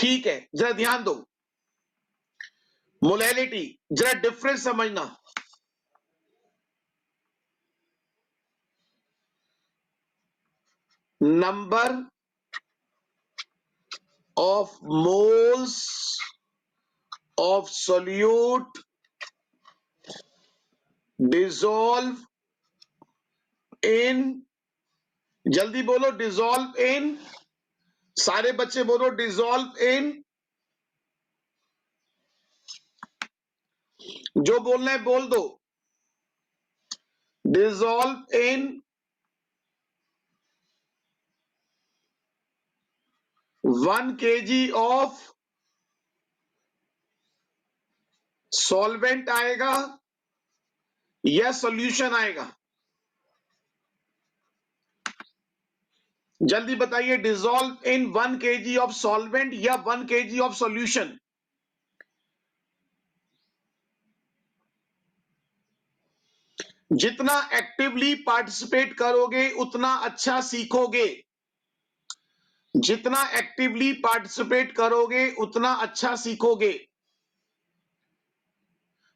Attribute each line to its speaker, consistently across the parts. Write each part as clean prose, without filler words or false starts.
Speaker 1: ठीक है, जरा ध्यान दो, मोलैलिटी, जरा डिफरेंस समझना। Number of moles of solute dissolve in, जल्दी बोलो, डिसॉल्व इन, सारे बच्चे बोलो डिसॉल्व इन, जो बोलना है बोल दो, dissolve in 1 kg of solvent आएगा या सॉल्यूशन आएगा? जल्दी बताइए, dissolve in 1 kg of solvent या 1 kg ऑफ सॉल्यूशन? जितना एक्टिवली पार्टिसिपेट करोगे उतना अच्छा सीखोगे, जितना एक्टिवली पार्टिसिपेट करोगे उतना अच्छा सीखोगे।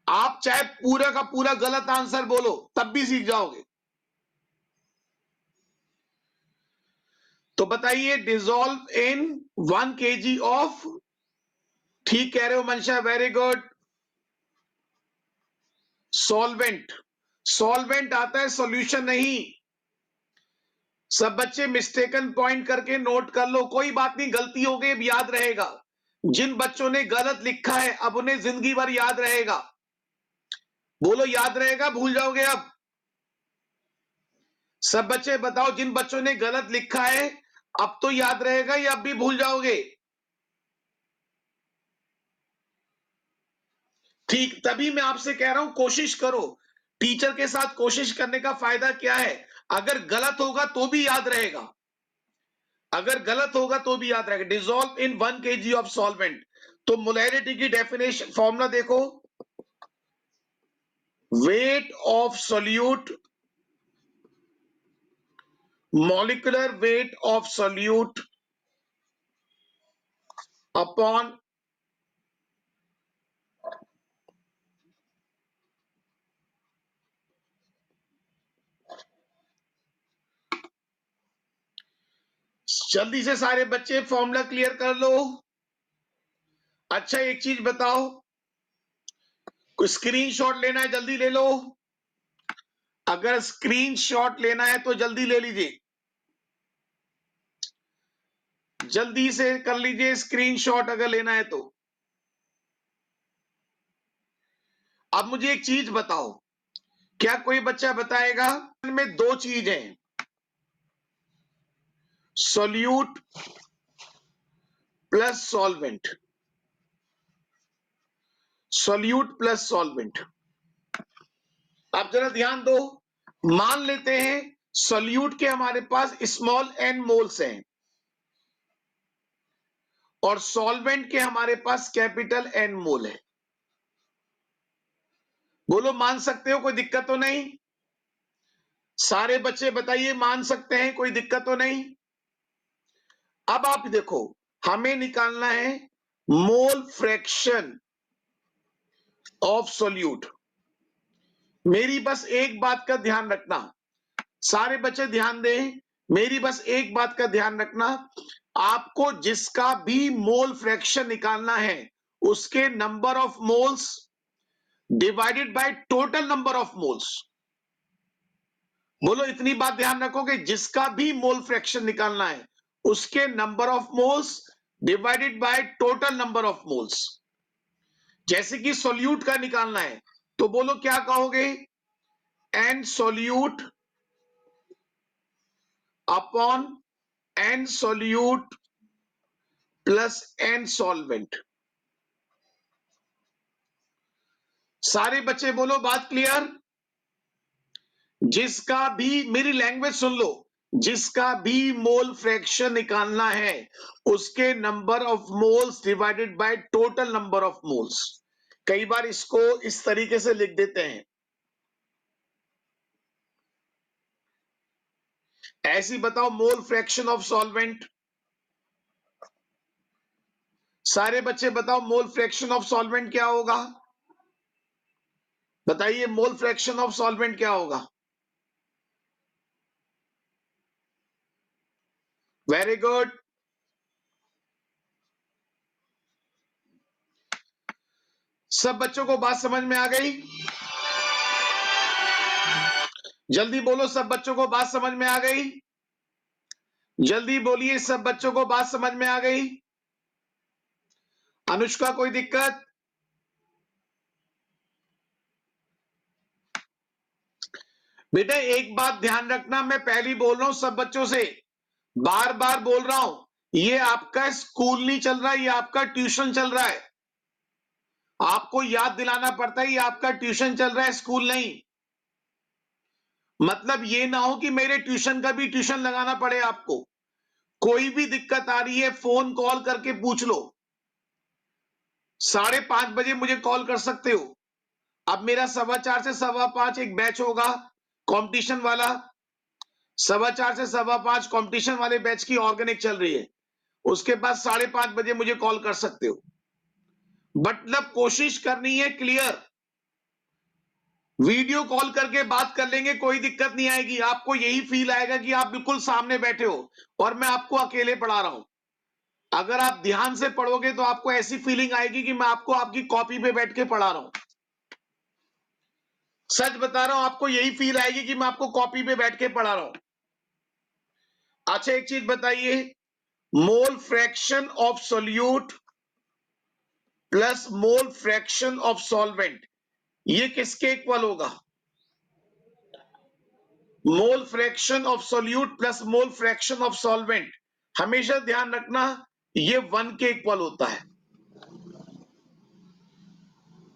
Speaker 1: आप चाहे पूरा का पूरा गलत आंसर बोलो तब भी सीख जाओगे। तो बताइए, डिसॉल्व इन 1 kg ऑफ, ठीक कह रहे हो मंशा, वेरी गुड, सॉल्वेंट। सॉल्वेंट आता है, सॉल्यूशन नहीं। सब बच्चे मिस्टेकन पॉइंट करके नोट कर लो, कोई बात नहीं, गलती हो गई, अब याद रहेगा। जिन बच्चों ने गलत लिखा है अब उन्हें जिंदगी भर याद रहेगा। बोलो याद रहेगा, भूल जाओगे अब? सब बच्चे बताओ, जिन बच्चों ने गलत लिखा है अब तो याद रहेगा या अब भी भूल जाओगे? ठीक, तभी मैं आपसे कह रहा हूं कोशिश करो। टीचर के साथ कोशिश करने का फायदा क्या है? अगर गलत होगा तो भी याद रहेगा, अगर गलत होगा तो भी याद रहेगा। Dissolve in 1 kg of solvent, तो मोलैरिटी की डेफिनेशन फॉर्मूला देखो, weight of solute, molecular weight of solute upon जल्दी से सारे बच्चे फॉर्मूला क्लियर कर लो। अच्छा एक चीज बताओ, कोई स्क्रीनशॉट लेना है जल्दी ले लो, अगर स्क्रीनशॉट लेना है तो जल्दी ले लीजिए, जल्दी से कर लीजिए स्क्रीनशॉट अगर लेना है तो। अब मुझे एक चीज बताओ, क्या कोई बच्चा बताएगा, इनमें दो चीज हैं, solute plus solvent, solute plus solvent. अब जरा ध्यान दो, मान लेते हैं सोल्यूट के हमारे पास स्मॉल एन मोल्स हैं और सॉल्वेंट के हमारे पास कैपिटल एन मोल है। बोलो मान सकते हो, कोई दिक्कत तो नहीं? सारे बच्चे बताइए मान सकते हैं, कोई दिक्कत तो नहीं? अब आप देखो, हमें निकालना है मोल फ्रैक्शन ऑफ सोल्यूट। मेरी बस एक बात का ध्यान रखना, सारे बच्चे ध्यान दें, मेरी बस एक बात का ध्यान रखना, आपको जिसका भी मोल फ्रैक्शन निकालना है उसके number of moles divided by total number of moles. बोलो इतनी बात ध्यान रखोगे, जिसका भी मोल फ्रैक्शन निकालना है उसके number of moles divided by total number of moles. जैसे कि सोल्यूट का निकालना है तो बोलो क्या कहोगे, N solute upon N solute plus N solvent. सारे बच्चे बोलो बात क्लियर? जिसका भी, मेरी लैंग्वेज सुन लो, जिसका भी मोल फ्रैक्शन निकालना है उसके number of moles divided by total number of moles. कई बार इसको इस तरीके से लिख देते हैं, ऐसी बताओ मोल फ्रैक्शन ऑफ सॉल्वेंट, सारे बच्चे बताओ मोल फ्रैक्शन ऑफ सॉल्वेंट क्या होगा? बताइए मोल फ्रैक्शन ऑफ सॉल्वेंट क्या होगा? Very good. सब बच्चों को बात समझ में आ गई? जल्दी बोलो, सब बच्चों को बात समझ में आ गई? जल्दी बोलिए, सब बच्चों को बात समझ में आ गई? अनुष्का कोई दिक्कत? बेटा एक बात ध्यान रखना, मैं पहली बोल रहा हूं सब बच्चों से, बार बार बोल रहा हूं, ये आपका स्कूल नहीं चल रहा, ये आपका ट्यूशन चल रहा है। आपको याद दिलाना पड़ता है ये आपका ट्यूशन चल रहा है, स्कूल नहीं। मतलब ये ना हो कि मेरे ट्यूशन का भी ट्यूशन लगाना पड़े आपको। कोई भी दिक्कत आ रही है फोन कॉल करके पूछ लो। 5:30 बजे मुझे कॉल कर सकते हो। अब मेरा 4:15 से 5:15 एक बैच होगा कंपटीशन वाला। 4:15 से 5:15 कंपटीशन वाले बैच की ऑर्गेनिक चल रही है। उसके बाद 5:30 बजे मुझे कॉल कर सकते हो। मतलब कोशिश करनी है क्लियर। वीडियो कॉल करके बात कर लेंगे, कोई दिक्कत नहीं आएगी। आपको यही फील आएगा कि आप बिल्कुल सामने बैठे हो और मैं आपको अकेले पढ़ा रहा हूं। अगर आप ध्यान से पढ़ोगे तो आपको ऐसी फीलिंग आएगी कि मैं आपको आपकी कॉपी पे बैठ के पढ़ा रहा हूं। सच बता रहा हूं, आपको यही फील आएगी कि मैं आपको कॉपी पे बैठ के पढ़ा रहा हूं। अच्छा एक चीज बताइए, mole fraction of solute plus mole fraction of solvent, ये किसके इक्वल होगा? Mole fraction of solute plus mole fraction of solvent, हमेशा ध्यान रखना ये 1 के इक्वल होता है।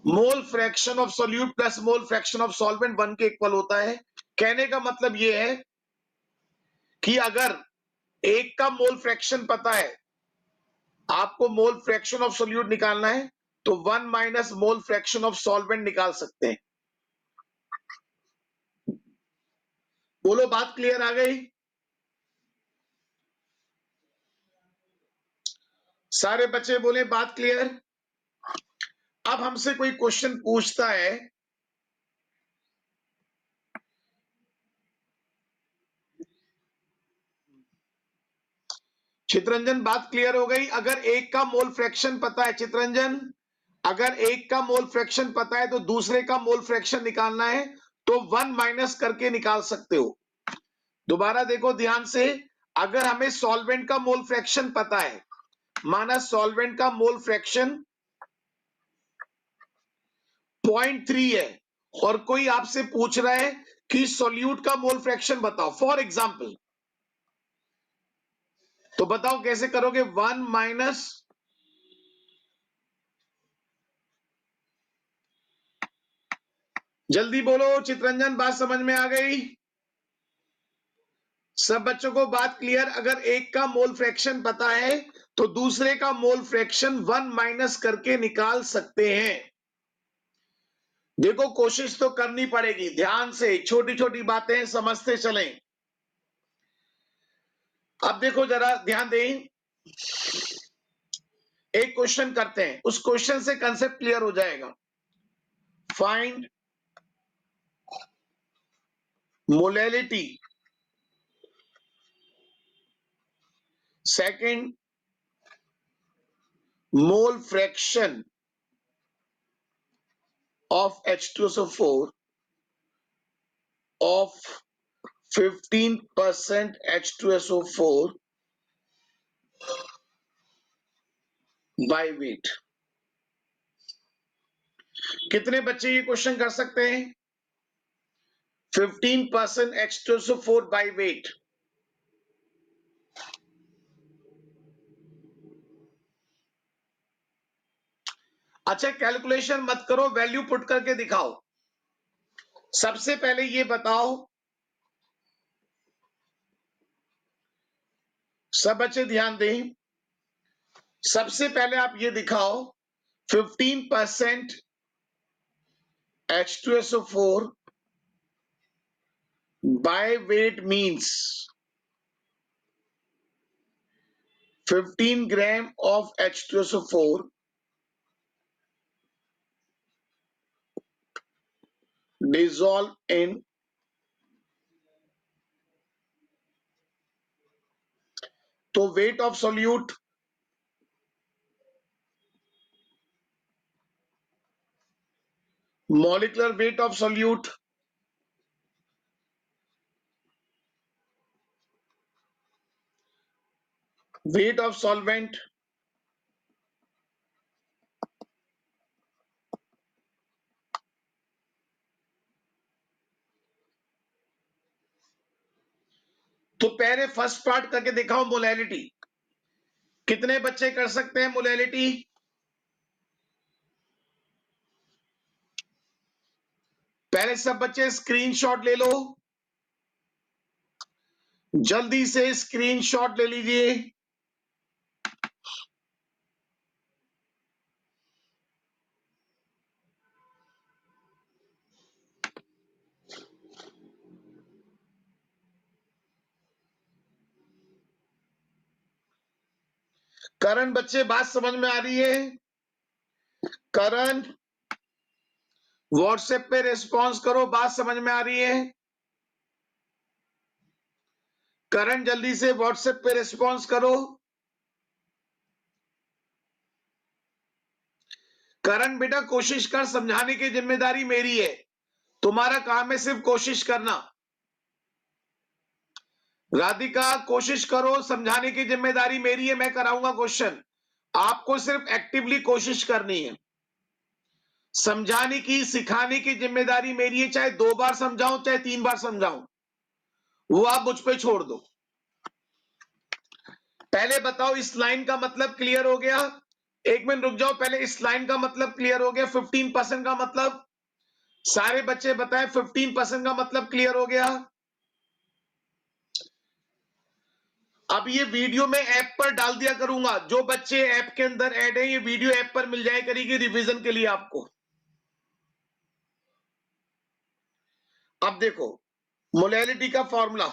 Speaker 1: Mole fraction of solute plus mole fraction of solvent 1 के इक्वल होता है। कहने का मतलब ये है कि अगर एक का मोल फ्रैक्शन पता है, आपको मोल फ्रैक्शन ऑफ सोल्यूट निकालना है, तो 1 minus mole fraction of solvent निकाल सकते हैं। बोलो बात क्लियर आ गई? सारे बच्चे बोले बात क्लियर। अब हमसे कोई क्वेश्चन पूछता है, चित्रंजन बात क्लियर हो गई? अगर एक का मोल फ्रैक्शन पता है, चित्रंजन अगर एक का मोल फ्रैक्शन पता है तो दूसरे का मोल फ्रैक्शन निकालना है तो 1 माइनस करके निकाल सकते हो। दोबारा देखो ध्यान से, अगर हमें सॉल्वेंट का मोल फ्रैक्शन पता है, माना सॉल्वेंट का मोल फ्रैक्शन 0.3 है और कोई आपसे पूछ रहा है कि सोल्यूट का मोल फ्रैक्शन बताओ फॉर एग्जाम्पल, तो बताओ कैसे करोगे? 1 माइनस, जल्दी बोलो चित्रंजन, बात समझ में आ गई? सब बच्चों को बात क्लियर? अगर एक का मोल फ्रैक्शन पता है तो दूसरे का मोल फ्रैक्शन 1 माइनस करके निकाल सकते हैं। देखो कोशिश तो करनी पड़ेगी, ध्यान से छोटी छोटी बातें समझते चलें। अब देखो जरा ध्यान दें, एक क्वेश्चन करते हैं, उस क्वेश्चन से कंसेप्ट क्लियर हो जाएगा। Find molality, second mole fraction of H2SO4 of 15% H2SO4 by weight। कितने बच्चे ये क्वेश्चन कर सकते हैं? 15% H2SO4 by weight। अच्छा कैलकुलेशन मत करो, वैल्यू पुट करके दिखाओ। सबसे पहले ये बताओ, सब बच्चे ध्यान दें, सबसे पहले आप ये दिखाओ 15% H2SO4 by weight means 15 gram of H2SO4 dissolve in तो weight of solute molecular weight of solute weight of solvent तो पहले फर्स्ट पार्ट करके दिखाओ मोलैलिटी। कितने बच्चे कर सकते हैं मोलैलिटी? पहले सब बच्चे स्क्रीनशॉट ले लो, जल्दी से स्क्रीनशॉट ले लीजिए। करण बच्चे बात समझ में आ रही है? करण व्हाट्सएप पे रिस्पॉन्स करो, बात समझ में आ रही है? करण जल्दी से व्हाट्सएप पे रिस्पॉन्स करो। करण बेटा कोशिश कर, समझाने की जिम्मेदारी मेरी है, तुम्हारा काम है सिर्फ कोशिश करना। राधिका कोशिश करो, समझाने की जिम्मेदारी मेरी है, मैं कराऊंगा क्वेश्चन, आपको सिर्फ एक्टिवली कोशिश करनी है। समझाने की, सिखाने की जिम्मेदारी मेरी है, चाहे 2 बार समझाऊं चाहे 3 बार समझाऊं, वो आप मुझ पे छोड़ दो। पहले बताओ इस लाइन का मतलब क्लियर हो गया? 1 मिनट रुक जाओ, पहले इस लाइन का मतलब क्लियर हो गया? 15% का मतलब सारे बच्चे बताएं, 15% का मतलब क्लियर हो गया? अब ये वीडियो मैं ऐप पर डाल दिया करूंगा, जो बच्चे ऐप के अंदर ऐड है ये वीडियो ऐप पर मिल जाए करेगी रिवीजन के लिए आपको। अब देखो मोलैलिटी का फॉर्मूला,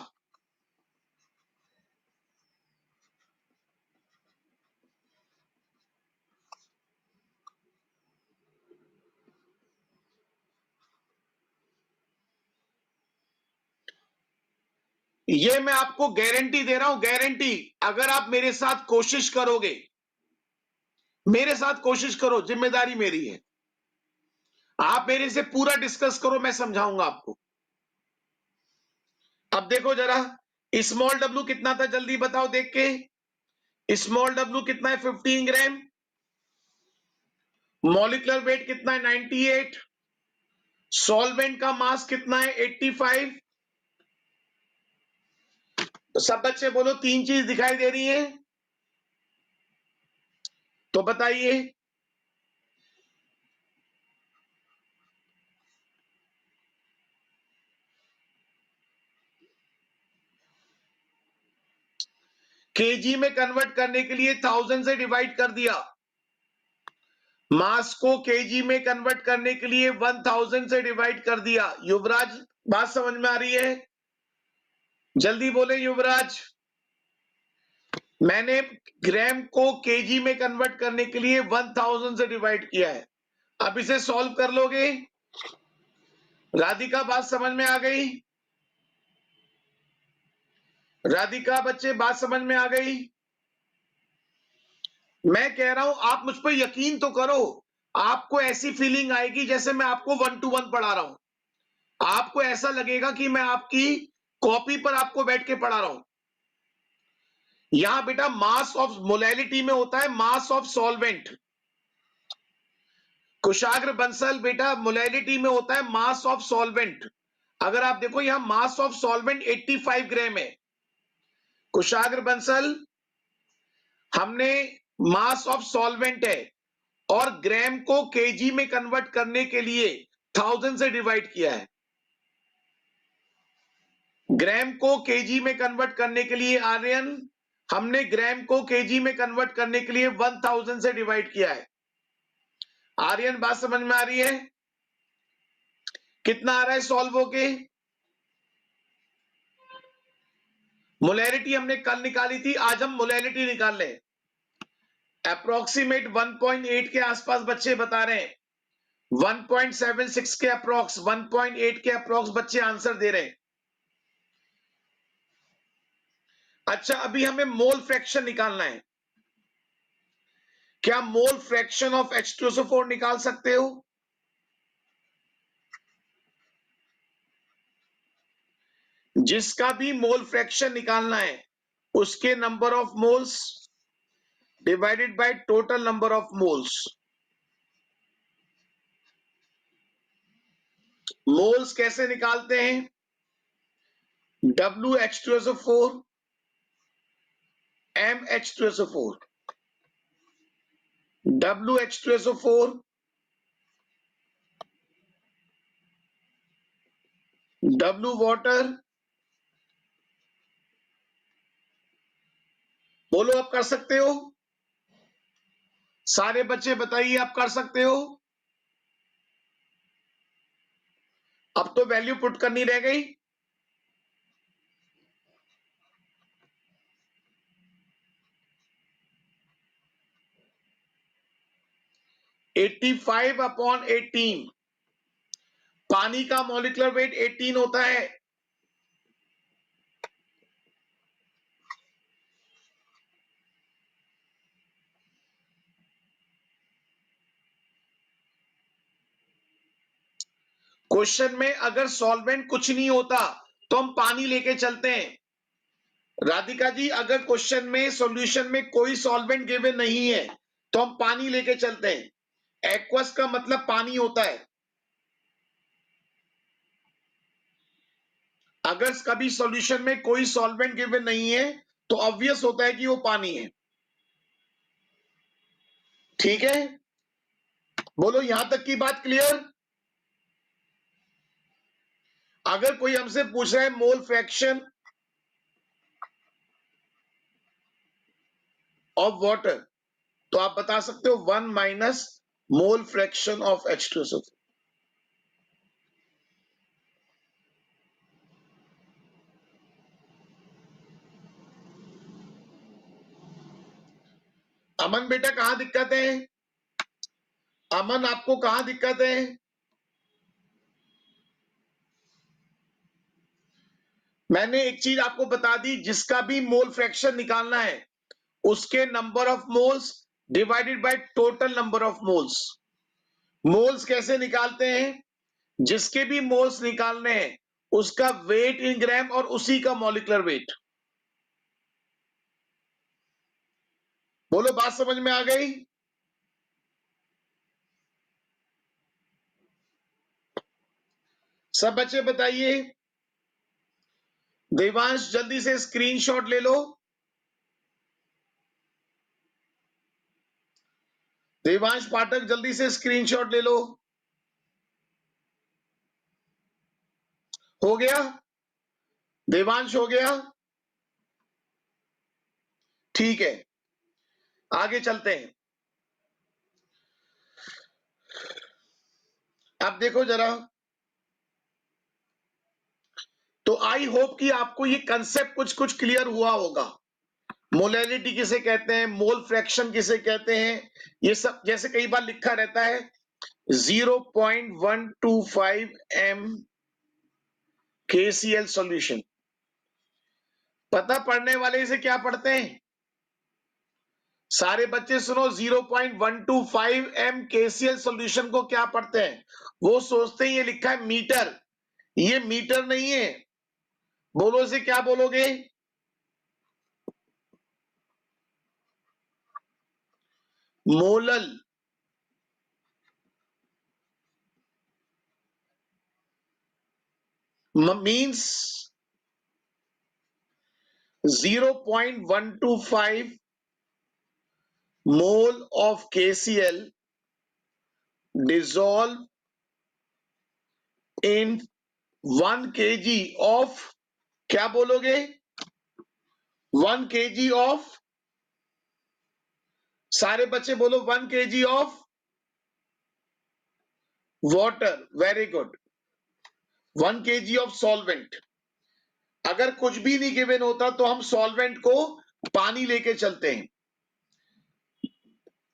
Speaker 1: ये मैं आपको गारंटी दे रहा हूं, गारंटी। अगर आप मेरे साथ कोशिश करोगे, मेरे साथ कोशिश करो, जिम्मेदारी मेरी है, आप मेरे से पूरा डिस्कस करो, मैं समझाऊंगा आपको। अब देखो जरा, स्मॉल डब्ल्यू कितना था जल्दी बताओ देख के। स्मॉल डब्ल्यू कितना है? 15 ग्राम। मॉलिक्यूलर वेट कितना है? 98। सॉल्वेंट का मास कितना है? 85। तो सब बच्चे बोलो 3 चीज दिखाई दे रही है, तो बताइए। केजी में कन्वर्ट करने के लिए 1000 से डिवाइड कर दिया, मास को केजी में कन्वर्ट करने के लिए 1000 से डिवाइड कर दिया। युवराज बात समझ में आ रही है? जल्दी बोले युवराज। मैंने ग्राम को केजी में कन्वर्ट करने के लिए 1000 से डिवाइड किया है। अब इसे सॉल्व कर लोगे? राधिका बात समझ में आ गई? राधिका बच्चे बात समझ में आ गई? मैं कह रहा हूं आप मुझ पर यकीन तो करो, आपको ऐसी फीलिंग आएगी जैसे मैं आपको 1 to 1 पढ़ा रहा हूं, आपको ऐसा लगेगा कि मैं आपकी कॉपी पर आपको बैठ के पढ़ा रहा हूं। यहां बेटा मास ऑफ मोलैलिटी में होता है मास ऑफ सॉल्वेंट। कुशाग्र बंसल बेटा मोलैलिटी में होता है मास ऑफ सॉल्वेंट। अगर आप देखो यहां मास ऑफ सॉल्वेंट 85 ग्राम है। कुशाग्र बंसल हमने मास ऑफ सॉल्वेंट है और ग्राम को केजी में कन्वर्ट करने के लिए 1000 से डिवाइड किया है। ग्राम को केजी में कन्वर्ट करने के लिए आर्यन हमने ग्राम को केजी में कन्वर्ट करने के लिए 1000 से डिवाइड किया है। आर्यन बात समझ में आ रही है? कितना आ रहा है सॉल्व होके? मोलैरिटी हमने कल निकाली थी, आज हम मोलैरिटी निकाल लें। अप्रोक्सीमेट 1.8 के आसपास बच्चे बता रहे हैं, 1.76 के अप्रोक्स, 1.8 के अप्रोक्स बच्चे आंसर दे रहे हैं। अच्छा, अभी हमें मोल फ्रैक्शन निकालना है। क्या मोल फ्रैक्शन ऑफ H2SO4 निकाल सकते हो? जिसका भी मोल फ्रैक्शन निकालना है उसके number of moles divided by total number of moles. Moles कैसे निकालते हैं? WH2SO4 MH2SO4, WH2SO4 W water. बोलो, आप कर सकते हो? सारे बच्चे बताइए, आप कर सकते हो? अब तो वैल्यू पुट करनी रह गई। (85/18) पानी का मॉलिक्यूलर वेट 18 होता है। क्वेश्चन में अगर सॉल्वेंट कुछ नहीं होता तो हम पानी लेके चलते हैं। राधिका जी, अगर क्वेश्चन में सॉल्यूशन में कोई सॉल्वेंट गिवन नहीं है तो हम पानी लेके चलते हैं। एक्वस का मतलब पानी होता है। अगर कभी सॉल्यूशन में कोई सॉल्वेंट गिवन नहीं है तो ऑब्वियस होता है कि वो पानी है। ठीक है, बोलो, यहां तक की बात क्लियर? अगर कोई हमसे पूछ रहा है मोल फ्रैक्शन ऑफ वाटर तो आप बता सकते हो 1 minus mole fraction of H2SO4। अमन बेटा, कहां दिक्कत है? अमन, आपको कहां दिक्कत है? मैंने एक चीज आपको बता दी, जिसका भी मोल फ्रैक्शन निकालना है उसके number of moles divided by total number of moles. Moles कैसे निकालते हैं? जिसके भी मोल्स निकालने हैं उसका वेट इन ग्राम और उसी का मॉलिक्यूलर वेट। बोलो, बात समझ में आ गई? सब बच्चे बताइए। देवांश, जल्दी से स्क्रीनशॉट ले लो। देवांश पाठक, जल्दी से स्क्रीनशॉट ले लो। हो गया? देवांश, हो गया? ठीक है, आगे चलते हैं। अब देखो जरा, तो आई होप कि आपको ये कंसेप्ट कुछ कुछ क्लियर हुआ होगा। मोलैरिटी किसे कहते हैं, मोल फ्रैक्शन किसे कहते हैं, ये सब जैसे कई बार लिखा रहता है 0.125 m KCl सॉल्यूशन। पता पढ़ने वाले इसे क्या पढ़ते हैं? सारे बच्चे सुनो, 0.125 m KCl सॉल्यूशन को क्या पढ़ते हैं? वो सोचते हैं ये लिखा है मीटर। ये मीटर नहीं है। बोलो, इसे क्या बोलोगे? Molal. Means 0.125 mole of KCl dissolve in 1 kg of, क्या बोलोगे? 1 kg of, सारे बच्चे बोलो 1 kg of water। Very good. 1 kg of solvent। अगर कुछ भी नहीं गिवन होता तो हम सॉल्वेंट को पानी लेके चलते हैं।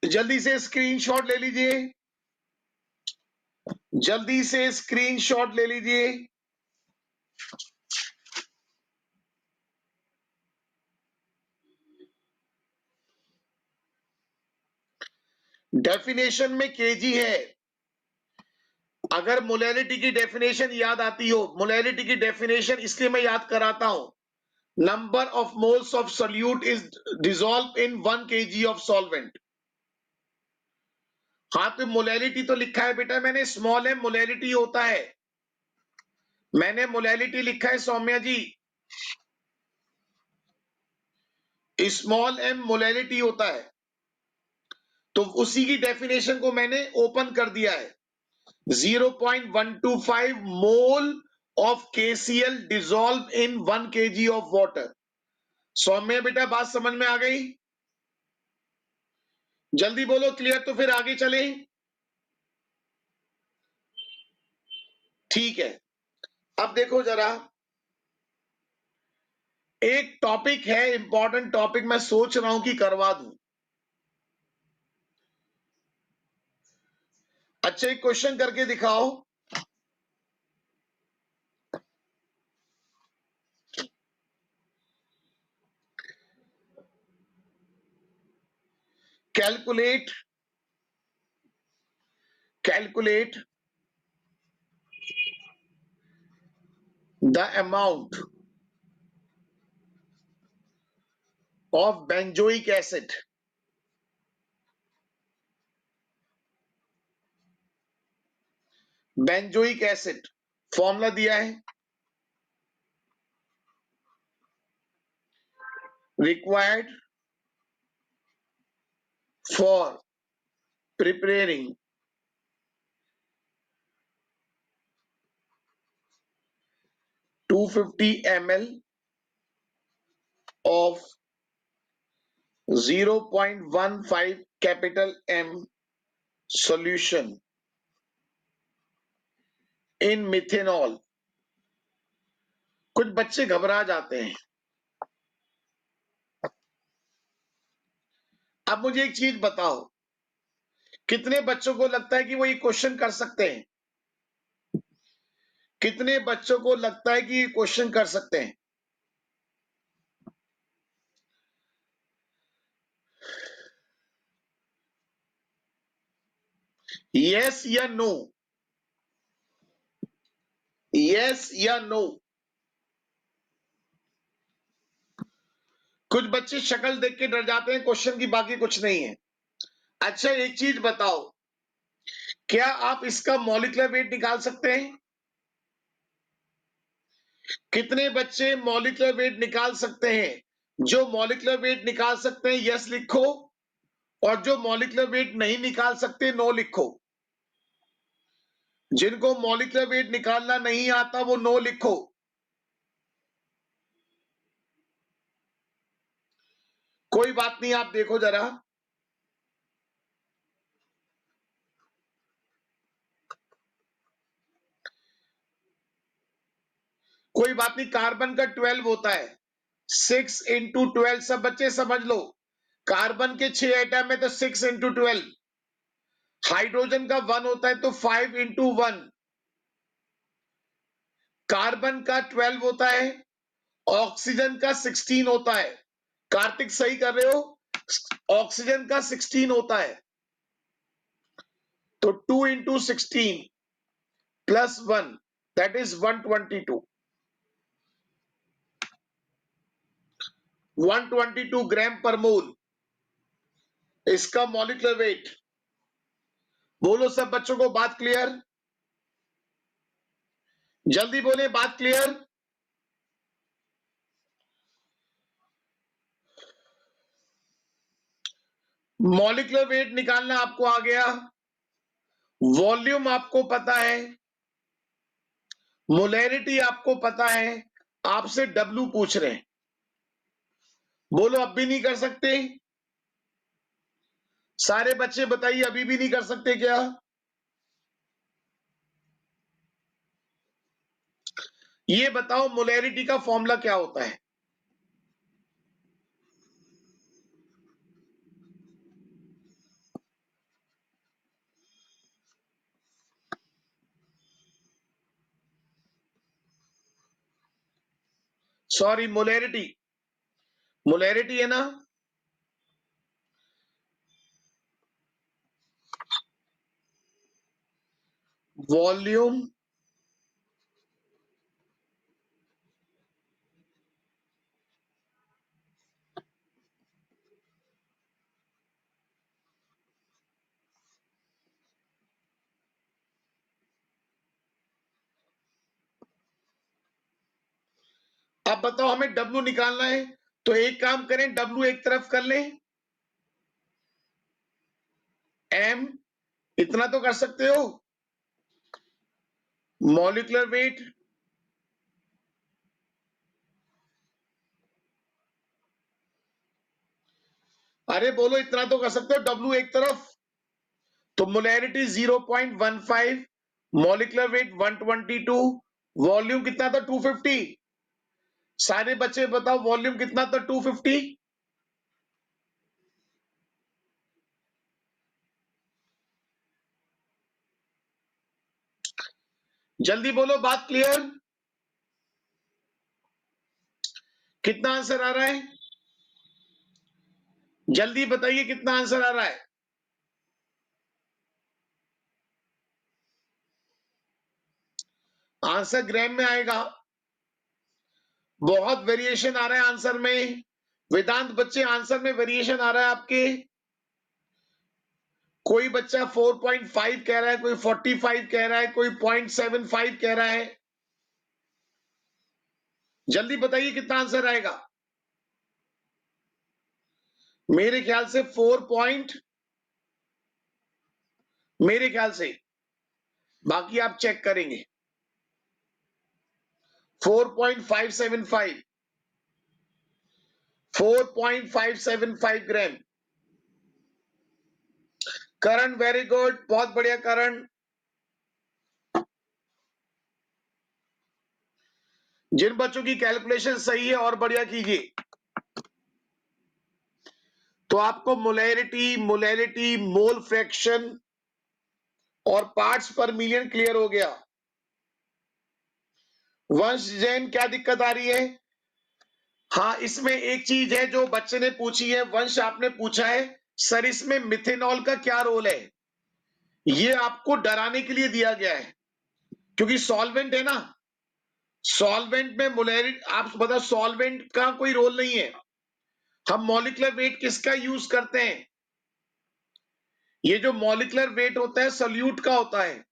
Speaker 1: जल्दी से स्क्रीनशॉट ले लीजिए, जल्दी से स्क्रीनशॉट ले लीजिए। डेफिनेशन में केजी है। अगर मोलैरिटी की डेफिनेशन याद आती हो, मोलैरिटी की डेफिनेशन इसलिए मैं याद कराता हूं, number of moles of solute is dissolve in 1 kg of solvent. हाँ, तो मोलैरिटी तो लिखा है बेटा मैंने, स्मॉल एम मोलैरिटी होता है, मैंने मोलैरिटी लिखा है सौम्या जी, स्मॉल एम मोलैरिटी होता है, तो उसी की डेफिनेशन को मैंने ओपन कर दिया है। 0.125 mole of KCl dissolve in 1 kg of water. Saumya बेटा बात समझ में आ गई? जल्दी बोलो क्लियर, तो फिर आगे चले। ठीक है, अब देखो जरा, एक टॉपिक है इंपॉर्टेंट टॉपिक, मैं सोच रहा हूं कि करवा दूं। अच्छा, एक क्वेश्चन करके दिखाओ। Calculate the amount of benzoic acid. Benzoic acid formula दिया है, required for preparing 250 ml of 0.15 capital M solution in methanol। कुछ बच्चे घबरा जाते हैं। अब मुझे एक चीज बताओ, कितने बच्चों को लगता है कि वो ये क्वेश्चन कर सकते हैं? कितने बच्चों को लगता है कि ये क्वेश्चन कर सकते हैं? यस या नो? यस या नो? कुछ बच्चे शक्ल देख के डर जाते हैं क्वेश्चन की, बाकी कुछ नहीं है। अच्छा, एक चीज बताओ, क्या आप इसका मॉलिक्यूलर वेट निकाल सकते हैं? कितने बच्चे मॉलिक्यूलर वेट निकाल सकते हैं? जो मॉलिक्यूलर वेट निकाल सकते हैं यस लिखो, और जो मॉलिक्यूलर वेट नहीं निकाल सकते नो लिखो। जिनको मॉलिक्यूलर वेट निकालना नहीं आता वो नो लिखो। कोई बात नहीं, आप देखो जरा, कोई बात नहीं, कार्बन का 12 होता है, 6 इंटू 12, सब बच्चे समझ लो, कार्बन के 6 एटम है तो 6 इंटू 12। हाइड्रोजन का 1 होता है तो 5 इंटू 1। कार्बन का 12 होता है, ऑक्सीजन का 16 होता है। कार्तिक सही कर रहे हो, ऑक्सीजन का 16 होता है, तो 2 इंटू 16 प्लस 1, दैट इज 122। 122 ग्राम पर मोल इसका मॉलिक्यूलर वेट। बोलो सब बच्चों को बात क्लियर? जल्दी बोले, बात क्लियर? मॉलिक्यूलर वेट निकालना आपको आ गया, वॉल्यूम आपको पता है, मोलैरिटी आपको पता है, आपसे डब्ल्यू पूछ रहे हैं। बोलो अब भी नहीं कर सकते? सारे बच्चे बताइए, अभी भी नहीं कर सकते क्या? ये बताओ मोलैरिटी का फॉर्मूला क्या होता है? सॉरी, मोलैरिटी है ना? वॉल्यूम अब बताओ हमें W निकालना है, तो एक काम करें, W एक तरफ कर लें, M इतना तो कर सकते हो, मॉलिक्यूलर वेट अरे बोलो, इतना तो कर सकते हो, W एक तरफ, तो मोलैरिटी 0.15, मॉलिक्यूलर वेट 122, वॉल्यूम कितना था? 250। सारे बच्चे बताओ वॉल्यूम कितना था? 250। जल्दी बोलो, बात क्लियर? कितना आंसर आ रहा है? जल्दी बताइए कितना आंसर आ रहा है? आंसर ग्राम में आएगा। बहुत वेरिएशन आ रहा है आंसर में। वेदांत बच्चे, आंसर में वेरिएशन आ रहा है आपके। कोई बच्चा 4.5 कह रहा है, कोई 45 कह रहा है, कोई 0.75 कह रहा है। जल्दी बताइए कितना आंसर आएगा? मेरे ख्याल से 4 मेरे ख्याल से, बाकी आप चेक करेंगे, 4.575 4.575 ग्राम। करण वेरी गुड, बहुत बढ़िया करण। जिन बच्चों की कैलकुलेशन सही है और बढ़िया कीजिए। तो आपको मोलैरिटी, मोल फ्रैक्शन और पार्ट्स पर मिलियन क्लियर हो गया। वंश जैन, क्या दिक्कत आ रही है? हाँ, इसमें एक चीज है जो बच्चे ने पूछी है, वंश आपने पूछा है, सर इसमें मिथेनॉल का क्या रोल है? ये आपको डराने के लिए दिया गया है, क्योंकि सॉल्वेंट है ना। सॉल्वेंट में मोलैरिटी, आप बताओ, सॉल्वेंट का कोई रोल नहीं है। हम मॉलिक्यूलर वेट किसका यूज करते हैं? ये जो मॉलिक्यूलर वेट होता है सॉल्यूट का होता है।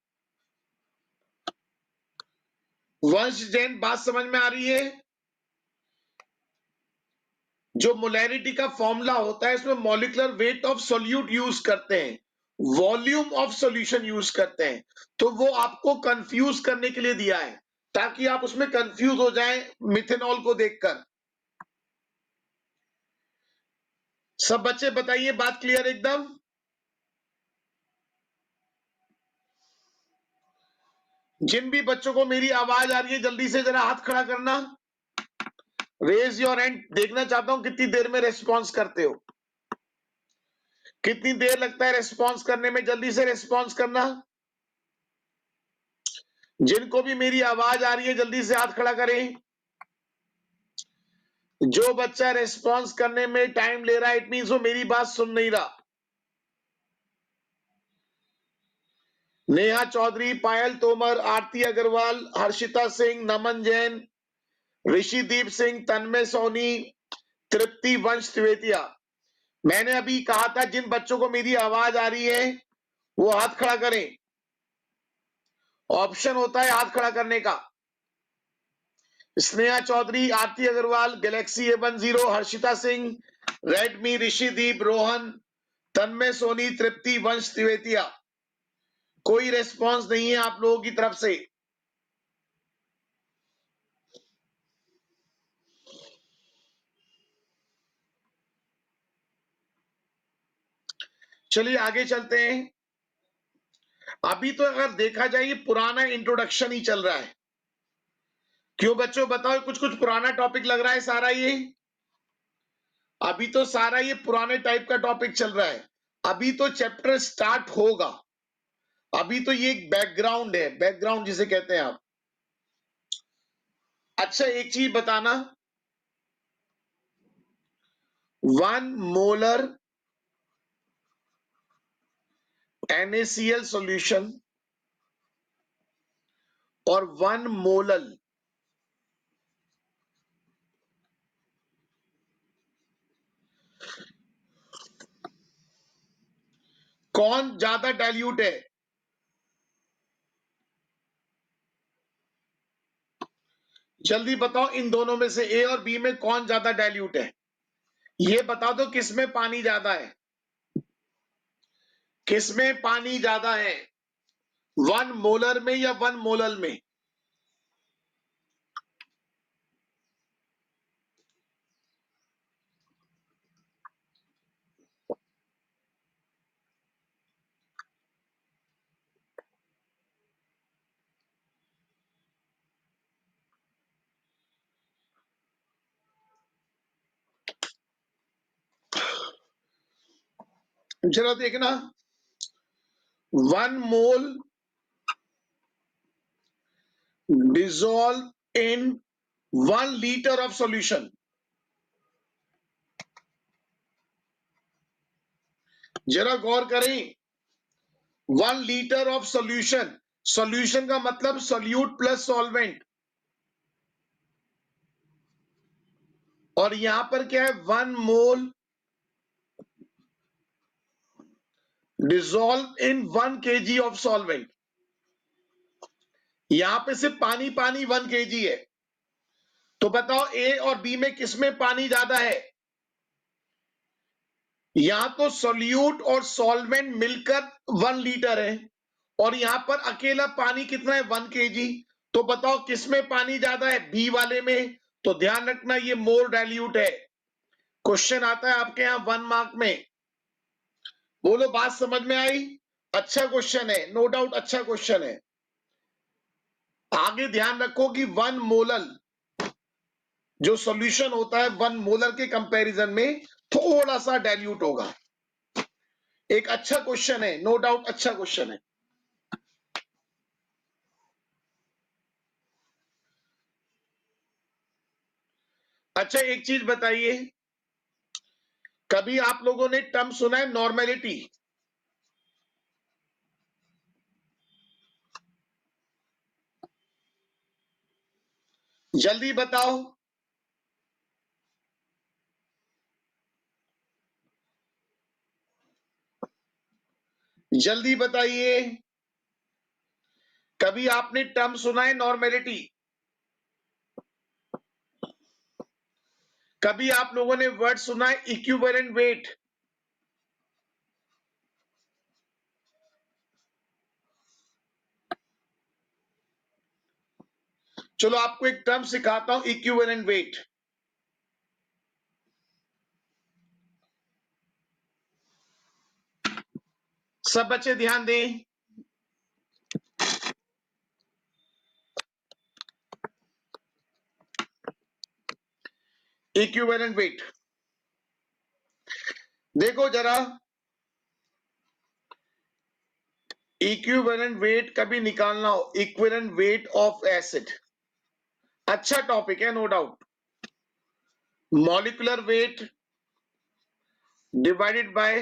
Speaker 1: वंश जैन, बात समझ में आ रही है? जो मोलैरिटी का फॉर्मूला होता है, इसमें molecular weight of solute use करते हैं, वॉल्यूम ऑफ सॉल्यूशन यूज करते हैं। तो वो आपको कंफ्यूज करने के लिए दिया है, ताकि आप उसमें कंफ्यूज हो जाएं मिथेनॉल को देखकर। सब बच्चे बताइए, बात क्लियर एकदम? जिन भी बच्चों को मेरी आवाज आ रही है, जल्दी से जरा हाथ खड़ा करना, रेज योर हैंड। देखना चाहता हूं कितनी देर में रेस्पॉन्स करते हो, कितनी देर लगता है रेस्पॉन्स करने में। जल्दी से रेस्पॉन्स करना। जिनको भी मेरी आवाज आ रही है, जल्दी से हाथ खड़ा करें। जो बच्चा रेस्पॉन्स करने में टाइम ले रहा है, इट मींस वो मेरी बात सुन नहीं रहा। नेहा चौधरी, पायल तोमर, आरती अग्रवाल, हर्षिता सिंह, नमन जैन, ऋषिदीप सिंह, तन्मय सोनी, तृप्ति वंश त्रिवेतिया। मैंने अभी कहा था जिन बच्चों को मेरी आवाज आ रही है वो हाथ खड़ा करें। ऑप्शन होता है हाथ खड़ा करने का। Sneha Chaudhary, Aarti Agarwal, Galaxy A10, Harshita Singh, Redmi, Rishideep, Rohan, Tanmay Soni, Tripti Vansh Trivetiya. कोई रेस्पॉन्स नहीं है आप लोगों की तरफ से। चलिए आगे चलते हैं। अभी तो अगर देखा जाए ये पुराना इंट्रोडक्शन ही चल रहा है। क्यों बच्चों बताओ, कुछ कुछ पुराना टॉपिक लग रहा है सारा ये? अभी तो सारा ये पुराने टाइप का टॉपिक चल रहा है। अभी तो चैप्टर स्टार्ट होगा। अभी तो ये एक बैकग्राउंड है, बैकग्राउंड जिसे कहते हैं आप। अच्छा एक चीज बताना, 1 मोलर NaCl सॉल्यूशन और 1 मोलल कौन ज्यादा डाइल्यूट है? जल्दी बताओ, इन दोनों में से ए और बी में कौन ज्यादा डाइल्यूट है? ये बता दो किसमें पानी ज्यादा है, किसमें पानी ज्यादा है, 1 मोलर में या 1 मोलल में? जरा देखना, 1 मोल dissolve in 1 liter of solution। जरा गौर करें, 1 लीटर ऑफ सॉल्यूशन, सॉल्यूशन का मतलब सॉल्यूट प्लस सॉल्वेंट, और यहां पर क्या है, 1 mole dissolve in 1 kg of solvent. यहां पे सिर्फ पानी पानी 1 kg है। तो बताओ ए और बी में किसमें पानी ज्यादा है? यहां तो सॉल्यूट और सॉल्वेंट मिलकर 1 लीटर है, और यहां पर अकेला पानी कितना है, 1 kg। तो बताओ किसमें पानी ज्यादा है, बी वाले में। तो ध्यान रखना ये मोर डाइल्यूट है। क्वेश्चन आता है आपके यहां 1 मार्क में। बोलो बात समझ में आई? अच्छा क्वेश्चन है, नो डाउट अच्छा क्वेश्चन है। आगे ध्यान रखो कि 1 मोलल जो सॉल्यूशन होता है 1 मोलर के कंपैरिजन में थोड़ा सा डाइल्यूट होगा। एक अच्छा क्वेश्चन है, नो डाउट अच्छा क्वेश्चन है। अच्छा एक चीज बताइए, कभी आप लोगों ने टर्म सुना है नॉर्मेलिटी? जल्दी बताओ, जल्दी बताइए, कभी आपने टर्म सुना है नॉर्मेलिटी? कभी आप लोगों ने वर्ड सुना है इक्विवेलेंट वेट? चलो आपको एक टर्म सिखाता हूं, इक्विवेलेंट वेट। सब बच्चे ध्यान दें, इक्विवेलेंट वेट। देखो जरा, इक्विवेलेंट वेट कभी निकालना हो, इक्विवेलेंट वेट ऑफ एसिड, अच्छा टॉपिक है no doubt. Molecular weight divided by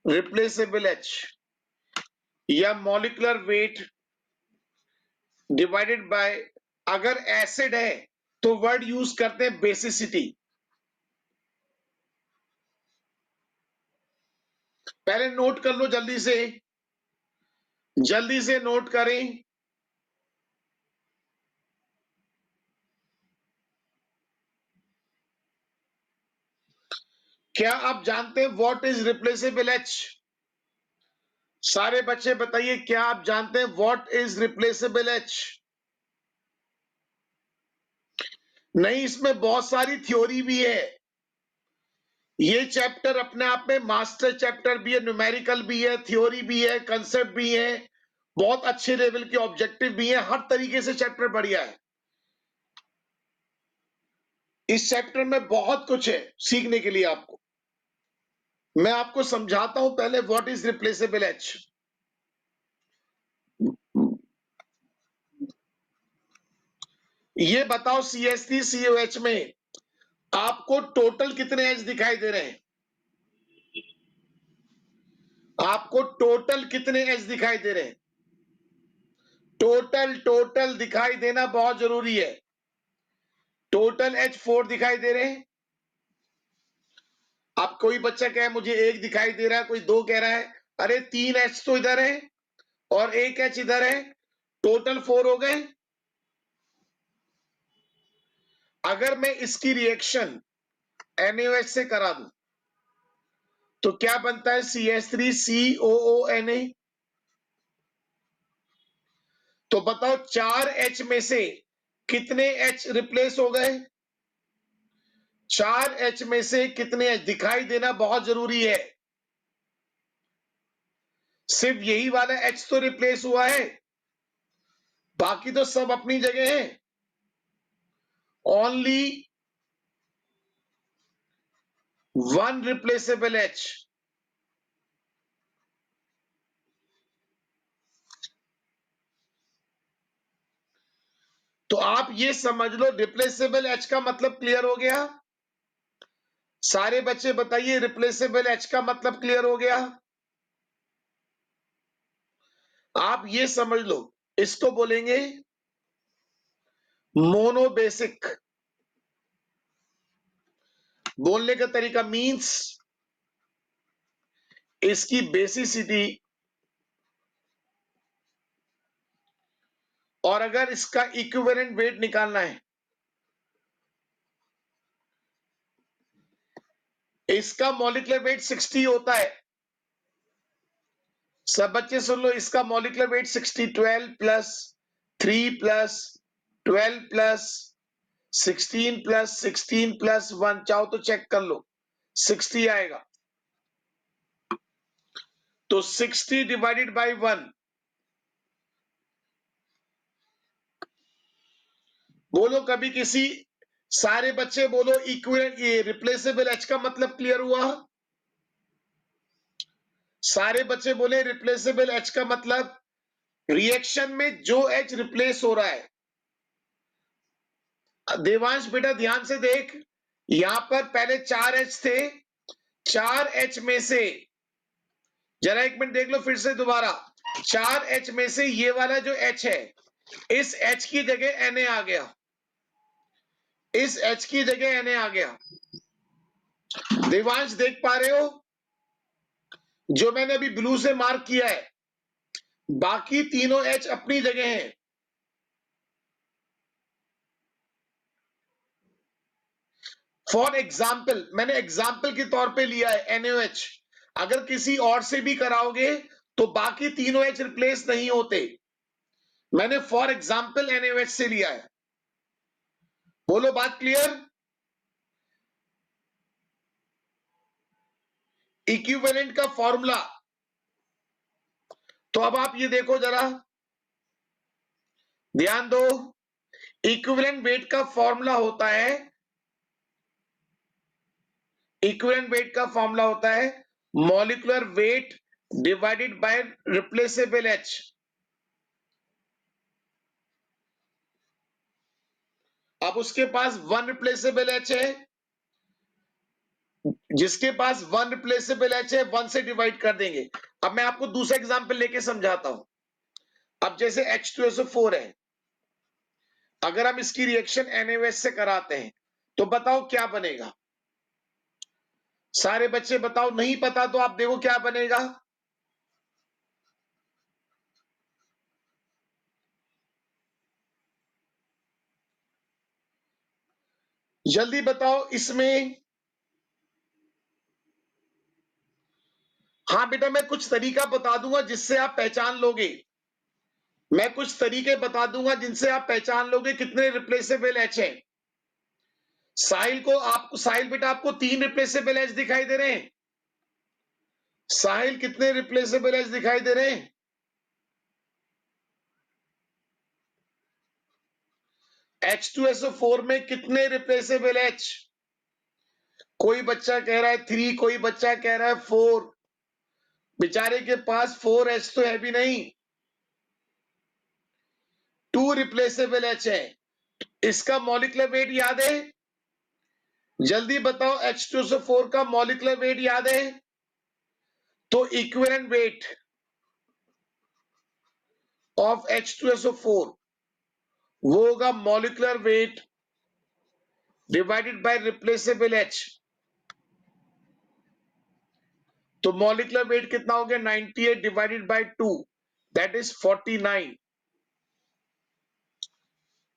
Speaker 1: replaceable H, या मॉलिक्यूलर वेट डिवाइडेड बाय, अगर एसिड है तो वर्ड यूज करते हैं बेसिसिटी। पहले नोट कर लो, जल्दी से नोट करें। क्या आप जानते हैं व्हाट इज रिप्लेसेबल एच? सारे बच्चे बताइए, क्या आप जानते हैं व्हाट इज रिप्लेसेबल एच? नहीं, इसमें बहुत सारी थ्योरी भी है। ये चैप्टर अपने आप में मास्टर चैप्टर भी है, न्यूमेरिकल भी है, थ्योरी भी है, कंसेप्ट भी है, बहुत अच्छे लेवल के ऑब्जेक्टिव भी है, हर तरीके से चैप्टर बढ़िया है। इस चैप्टर में बहुत कुछ है सीखने के लिए आपको। मैं आपको समझाता हूं पहले व्हाट इज रिप्लेसेबल एच। ये बताओ CH3 COH में आपको टोटल कितने एच दिखाई दे रहे हैं? आपको टोटल कितने एच दिखाई दे रहे हैं? टोटल दिखाई देना बहुत जरूरी है। टोटल एच 4 दिखाई दे रहे हैं। अब कोई बच्चा कहे मुझे 1 दिखाई दे रहा है, कोई 2 कह रहा है, अरे 3 एच तो इधर है और 1 एच इधर है, टोटल 4 हो गए। अगर मैं इसकी रिएक्शन NaOH से करा दूं तो क्या बनता है? CH3COONA। तो बताओ 4 एच में से कितने एच रिप्लेस हो गए? 4 एच में से कितने एच दिखाई देना बहुत जरूरी है। सिर्फ यही वाला एच तो रिप्लेस हुआ है, बाकी तो सब अपनी जगह है। Only one replaceable H. तो आप ये समझ लो रिप्लेसेबल एच का मतलब क्लियर हो गया। सारे बच्चे बताइए रिप्लेसेबल एच का मतलब क्लियर हो गया। आप ये समझ लो इसको बोलेंगे मोनोबेसिक। बोलने का तरीका मींस इसकी बेसिसिटी, और अगर इसका इक्विवेलेंट वेट निकालना है, इसका मॉलिक्यूलर वेट 60 होता है। सब बच्चे सुन लो, इसका molecular weight 60, 12 plus 3 plus 12 plus 16 plus 16 plus 1, चाहो तो चेक कर लो, 60 आएगा। तो 60 डिवाइडेड बाई 1, बोलो कभी किसी, सारे बच्चे बोलो इक्विवेलेंट, ये रिप्लेसेबल एच का मतलब क्लियर हुआ? सारे बच्चे बोले रिप्लेसेबल एच का मतलब रिएक्शन में जो एच रिप्लेस हो रहा है। देवांश बेटा ध्यान से देख, यहां पर पहले 4 एच थे, 4 एच में से, जरा एक मिनट देख लो फिर से दोबारा, 4 एच में से ये वाला जो एच है, इस एच की जगह Na आ गया, इस एच की जगह Na आ गया। देवांश देख पा रहे हो? जो मैंने अभी ब्लू से मार्क किया है, बाकी तीनों एच अपनी जगह हैं। फॉर एग्जाम्पल, मैंने एग्जाम्पल के तौर पे लिया है NaOH। अगर किसी और से भी कराओगे तो बाकी तीनों एच रिप्लेस नहीं होते। मैंने फॉर एग्जाम्पल NaOH से लिया है। बोलो बात क्लियर? इक्विवेलेंट का फॉर्मूला, तो अब आप ये देखो जरा, ध्यान दो, इक्विवेलेंट वेट का फॉर्मूला होता है, इक्विवेलेंट वेट का फॉर्मूला होता है molecular weight divided by replaceable H. अब उसके पास वन रिप्लेसेबल एच है, जिसके पास वन रिप्लेसेबल एच है, 1 से डिवाइड कर देंगे। अब मैं आपको दूसरा एग्जांपल लेके समझाता हूं। अब जैसे H2SO4 है, अगर हम इसकी रिएक्शन NaOH से कराते हैं तो बताओ क्या बनेगा? सारे बच्चे बताओ, नहीं पता तो आप देखो क्या बनेगा। जल्दी बताओ इसमें। हाँ बेटा, मैं कुछ तरीका बता दूंगा जिससे आप पहचान लोगे। मैं कुछ तरीके बता दूंगा जिनसे आप पहचान लोगे कितने रिप्लेसेबल एच हैं। साहिल बेटा आपको 3 रिप्लेसेबल एच दिखाई दे रहे हैं। साहिल कितने रिप्लेसेबल एच दिखाई दे रहे हैं? H2SO4 में कितने रिप्लेसेबल H? कोई बच्चा कह रहा है 3, कोई बच्चा कह रहा है 4। बेचारे के पास 4H तो है भी नहीं, 2 रिप्लेसेबल H है। इसका मॉलिक्यूलर वेट याद है? जल्दी बताओ, H2SO4 का मॉलिक्यूलर वेट याद है? तो इक्विवेलेंट वेट ऑफ H2SO4 वो होगा molecular weight divided by replaceable H। तो मॉलिक्यूलर वेट कितना हो गया? 98 divided by 2, that is 49।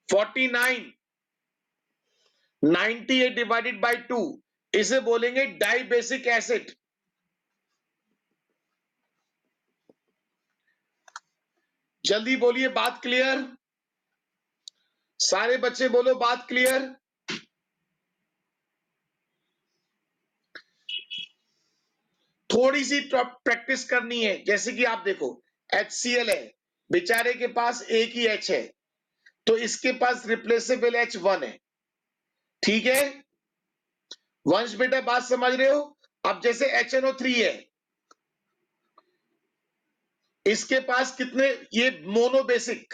Speaker 1: 49 98 divided by 2, इसे बोलेंगे डाई बेसिक एसिड। जल्दी बोलिए, बात क्लियर? सारे बच्चे बोलो, बात क्लियर? थोड़ी सी प्रैक्टिस करनी है। जैसे कि आप देखो, HCl है, बेचारे के पास एक ही H है, तो इसके पास रिप्लेसेबल H 1 है। ठीक है वंश बेटा, बात समझ रहे हो? अब जैसे HNO3 है, इसके पास कितने, ये मोनो बेसिक।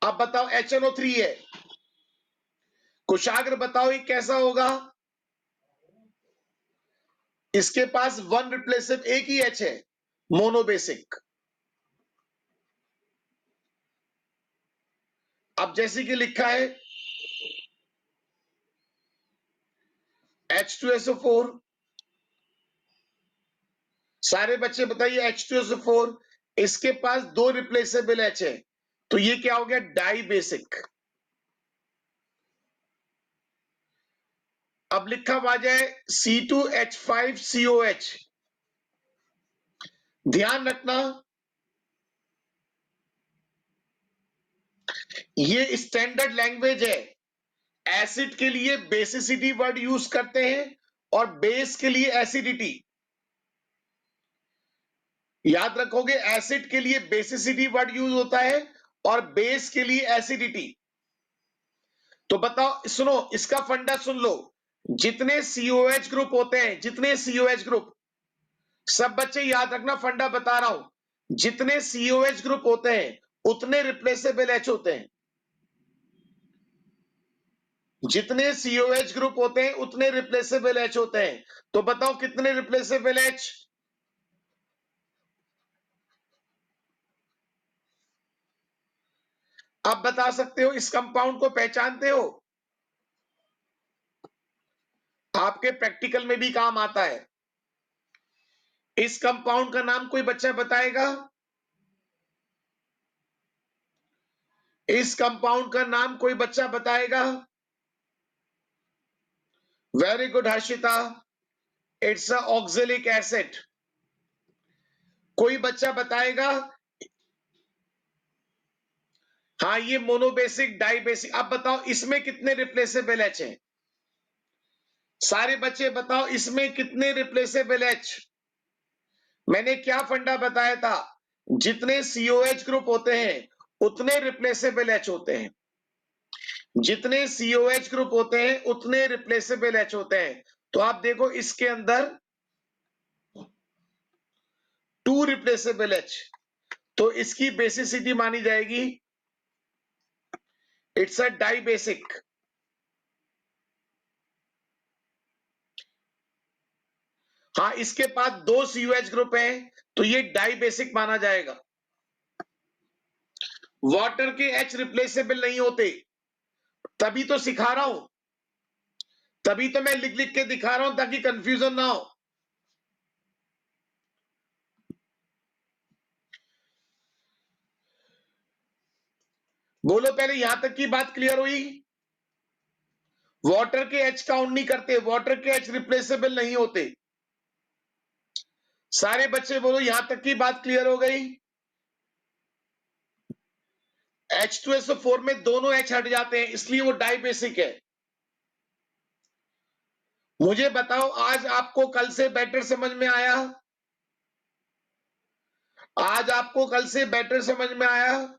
Speaker 1: अब बताओ HNO3 है, कुशाग्र बताओ ये कैसा होगा? इसके पास 1 रिप्लेसिव एक ही H है, मोनो बेसिक। अब जैसे कि लिखा है H2SO4, सारे बच्चे बताइए H2SO4, इसके पास 2 रिप्लेसेबल H है, तो ये क्या हो गया? Dibasic. अब लिखा हुआ जाए C2H5COH। ध्यान रखना, ये स्टैंडर्ड लैंग्वेज है। एसिड के लिए बेसिसिटी वर्ड यूज करते हैं और बेस के लिए एसिडिटी। याद रखोगे, एसिड के लिए बेसिसिटी वर्ड यूज होता है और बेस के लिए एसिडिटी। तो बताओ, सुनो इसका फंडा सुन लो। जितने COH ग्रुप होते हैं, जितने COH ग्रुप, सब बच्चे याद रखना, फंडा बता रहा हूं। जितने COH ग्रुप होते हैं उतने रिप्लेसेबल H होते हैं। जितने COH ग्रुप होते हैं उतने रिप्लेसेबल H होते हैं। तो बताओ कितने रिप्लेसेबल H? आप बता सकते हो, इस कंपाउंड को पहचानते हो? आपके प्रैक्टिकल में भी काम आता है। इस कंपाउंड का नाम कोई बच्चा बताएगा? इस कंपाउंड का नाम कोई बच्चा बताएगा? Very good Harshita, it's a oxalic acid. कोई बच्चा बताएगा? हाँ, ये मोनोबेसिक डाइबेसिक। अब बताओ इसमें कितने रिप्लेसेबल H हैं? सारे बच्चे बताओ इसमें कितने रिप्लेसेबल H? मैंने क्या फंडा बताया था? जितने COH ग्रुप होते हैं उतने रिप्लेसेबल H होते हैं। जितने COH ग्रुप होते हैं उतने रिप्लेसेबल H होते हैं। तो आप देखो इसके अंदर 2 रिप्लेसेबल H, तो इसकी बेसिसिटी मानी जाएगी, इट्स अ डाई बेसिक। हाँ, इसके पास 2 COH ग्रुप है, तो ये डाई बेसिक माना जाएगा। वाटर के H रिप्लेसेबल नहीं होते, तभी तो सिखा रहा हूं, तभी तो मैं लिख लिख के दिखा रहा हूं ताकि कंफ्यूजन ना हो। बोलो, पहले यहां तक की बात क्लियर हुई? वाटर के H काउंट नहीं करते, वाटर के H रिप्लेसेबल नहीं होते। सारे बच्चे बोलो, यहां तक की बात क्लियर हो गई? H2SO4 में दोनों H हट जाते हैं, इसलिए वो डाई बेसिक है। मुझे बताओ, आज आपको कल से बेटर समझ में आया? आज आपको कल से बेटर समझ में आया?